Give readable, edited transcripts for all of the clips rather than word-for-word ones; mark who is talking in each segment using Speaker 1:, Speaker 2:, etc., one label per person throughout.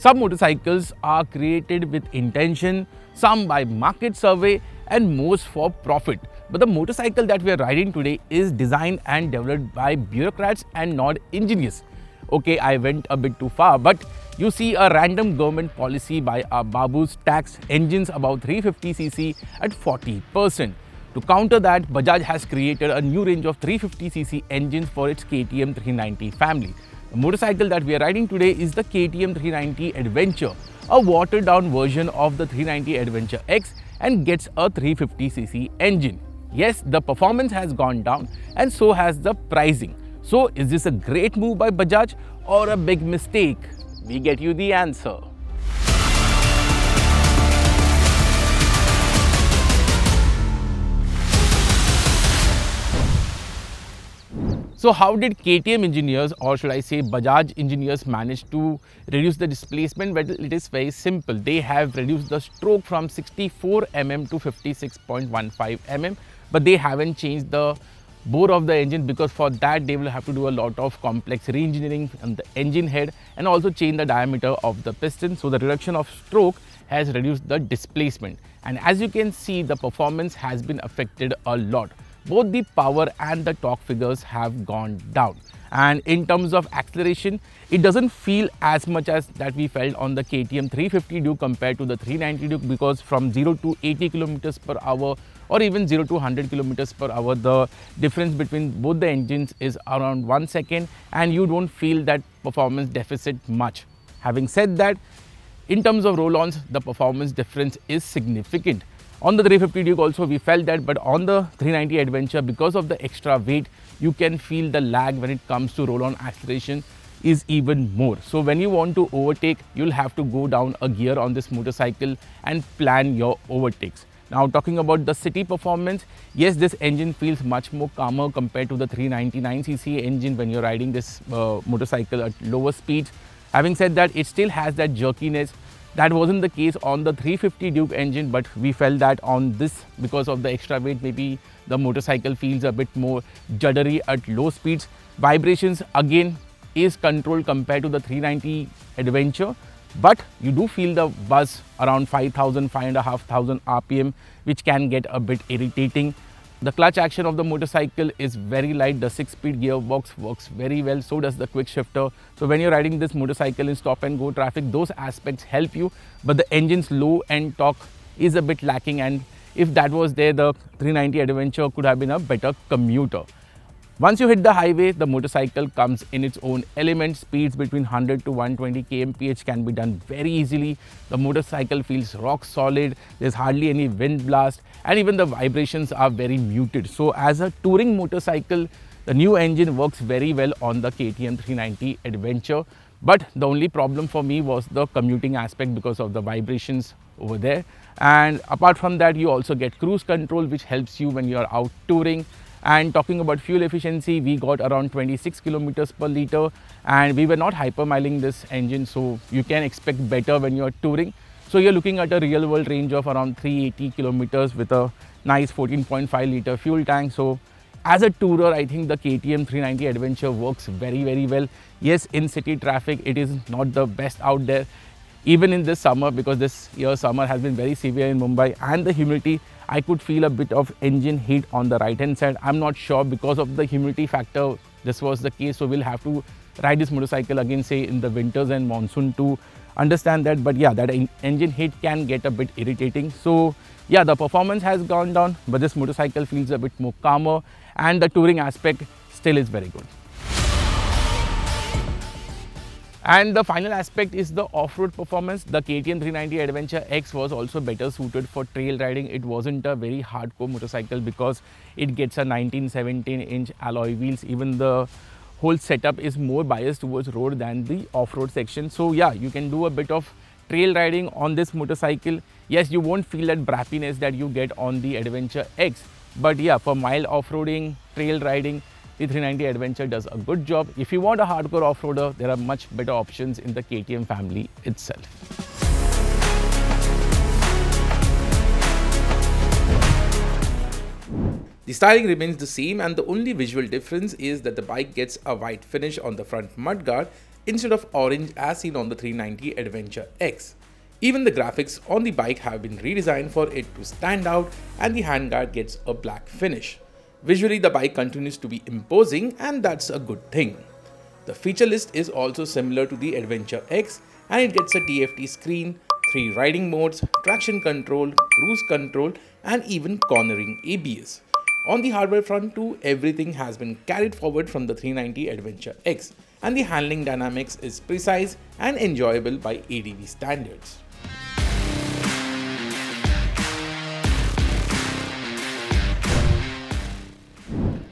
Speaker 1: Some motorcycles are created with intention, some by market survey, and most for profit. But the motorcycle that we are riding today is designed and developed by bureaucrats and not engineers. Okay, I went a bit too far, but you see a random government policy by our Babus tax engines above 350cc at 40%. To counter that, Bajaj has created a new range of 350cc engines for its KTM 390 family. The motorcycle that we are riding today is the KTM 390 Adventure, a watered down version of the 390 Adventure X, and gets a 350cc engine. Yes, the performance has gone down and so has the pricing. So is this a great move by Bajaj or a big mistake? We get you the answer. So how did KTM engineers, or should I say Bajaj engineers, manage to reduce the displacement? Well, it is very simple. They have reduced the stroke from 64 mm to 56.15 mm, but they haven't changed the bore of the engine, because for that they will have to do a lot of complex re-engineering on the engine head and also change the diameter of the piston. So the reduction of stroke has reduced the displacement, and as you can see, the performance has been affected a lot. Both the power and the torque figures have gone down, and in terms of acceleration, it doesn't feel as much as that we felt on the KTM 350 Duke compared to the 390 Duke, because from 0 to 80 kilometers per hour or even 0 to 100 kilometers per hour, the difference between both the engines is around 1 second, and you don't feel that performance deficit much. Having said that, in terms of roll-ons, the performance difference is significant. On the 350 Duke also we felt that, but on the 390 Adventure, because of the extra weight, you can feel the lag when it comes to roll-on acceleration is even more. So when you want to overtake, you'll have to go down a gear on this motorcycle and plan your overtakes. Now talking about the city performance, yes, this engine feels much more calmer compared to the 399cc engine when you're riding this motorcycle at lower speeds. Having said that, it still has that jerkiness. That wasn't the case on the 350 Duke engine, but we felt that on this, because of the extra weight, maybe the motorcycle feels a bit more juddery at low speeds. Vibrations again is controlled compared to the 390 Adventure, but you do feel the buzz around 5,000, 5,500 RPM, which can get a bit irritating. The clutch action of the motorcycle is very light. The 6-speed gearbox works very well. So does the quick shifter. So when you're riding this motorcycle in stop and go traffic, those aspects help you. But the engine's low end torque is a bit lacking. And if that was there, the 390 Adventure could have been a better commuter. Once you hit the highway, the motorcycle comes in its own element. Speeds between 100 to 120 kmph can be done very easily. The motorcycle feels rock solid. There's hardly any wind blast, and even the vibrations are very muted. So as a touring motorcycle, the new engine works very well on the KTM 390 Adventure. But the only problem for me was the commuting aspect because of the vibrations over there. And apart from that, you also get cruise control, which helps you when you are out touring. And talking about fuel efficiency, we got around 26 kilometers per liter, and we were not hypermiling this engine, so you can expect better when you are touring. So you're looking at a real world range of around 380 kilometers with a nice 14.5 liter fuel tank. So as a tourer, I think the KTM 390 Adventure works very, very well. Yes, in city traffic, it is not the best out there. Even in this summer, because this year summer has been very severe in Mumbai, and the humidity, I could feel a bit of engine heat on the right hand side. I'm not sure because of the humidity factor this was the case, so we'll have to ride this motorcycle again, say in the winters and monsoon, to understand that. But yeah, that engine heat can get a bit irritating. So yeah, the performance has gone down, but this motorcycle feels a bit more calmer, and the touring aspect still is very good. And the final aspect is the off-road performance. The KTM 390 Adventure X was also better suited for trail riding. It wasn't a very hardcore motorcycle because it gets a 19-17-inch alloy wheels. Even the whole setup is more biased towards road than the off-road section. So yeah, you can do a bit of trail riding on this motorcycle. Yes, you won't feel that brappiness that you get on the Adventure X. But yeah, for mild off-roading, trail riding, the 390 Adventure does a good job. If you want a hardcore off-roader, there are much better options in the KTM family itself. The styling remains the same, and the only visual difference is that the bike gets a white finish on the front mudguard instead of orange as seen on the 390 Adventure X. Even the graphics on the bike have been redesigned for it to stand out, and the handguard gets a black finish. Visually, the bike continues to be imposing, and that's a good thing. The feature list is also similar to the Adventure X, and it gets a TFT screen, 3 riding modes, traction control, cruise control, and even cornering ABS. On the hardware front too, everything has been carried forward from the 390 Adventure X, and the handling dynamics is precise and enjoyable by ADV standards.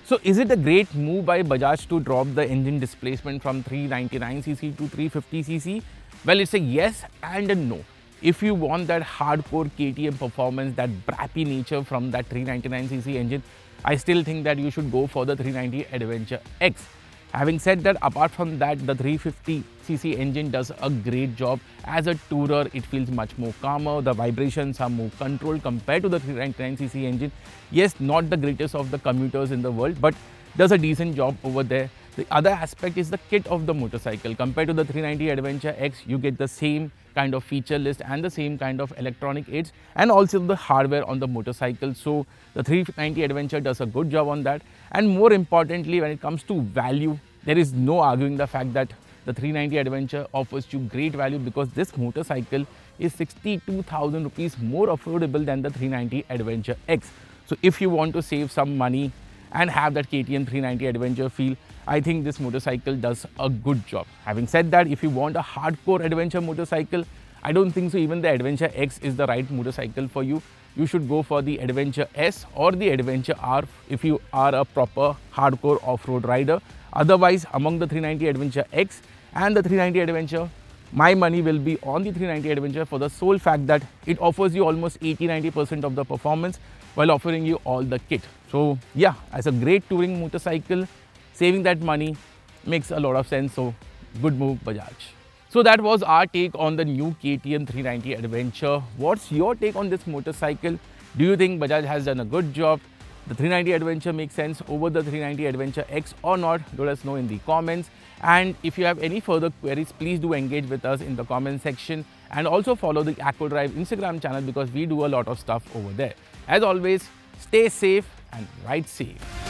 Speaker 1: So is it a great move by Bajaj to drop the engine displacement from 399cc to 350cc? Well, it's a yes and a no. If you want that hardcore KTM performance, that brappy nature from that 399cc engine, I still think that you should go for the 390 Adventure X. Having said that, apart from that, the 350cc engine does a great job. As a tourer, it feels much more calmer. The vibrations are more controlled compared to the 399cc engine. Yes, not the greatest of the commuters in the world, but does a decent job over there. The other aspect is the kit of the motorcycle. Compared to the 390 Adventure X, you get the same kind of feature list and the same kind of electronic aids, and also the hardware on the motorcycle. So the 390 Adventure does a good job on that. And more importantly, when it comes to value, there is no arguing the fact that the 390 Adventure offers you great value, because this motorcycle is 62,000 rupees more affordable than the 390 Adventure X. So if you want to save some money and have that KTM 390 Adventure feel, I think this motorcycle does a good job. Having said that, if you want a hardcore adventure motorcycle, I don't think so even the Adventure X is the right motorcycle for you. You should go for the Adventure S or the Adventure R if you are a proper hardcore off-road rider. Otherwise, among the 390 Adventure X and the 390 Adventure, my money will be on the 390 Adventure for the sole fact that it offers you almost 80-90% of the performance while offering you all the kit. So yeah, as a great touring motorcycle, saving that money makes a lot of sense. So good move, Bajaj. So that was our take on the new KTM 390 Adventure. What's your take on this motorcycle? Do you think Bajaj has done a good job? The 390 Adventure makes sense over the 390 Adventure X or not? Let us know in the comments. And if you have any further queries, please do engage with us in the comment section, and also follow the Acco Drive Instagram channel because we do a lot of stuff over there. As always, stay safe and ride safe.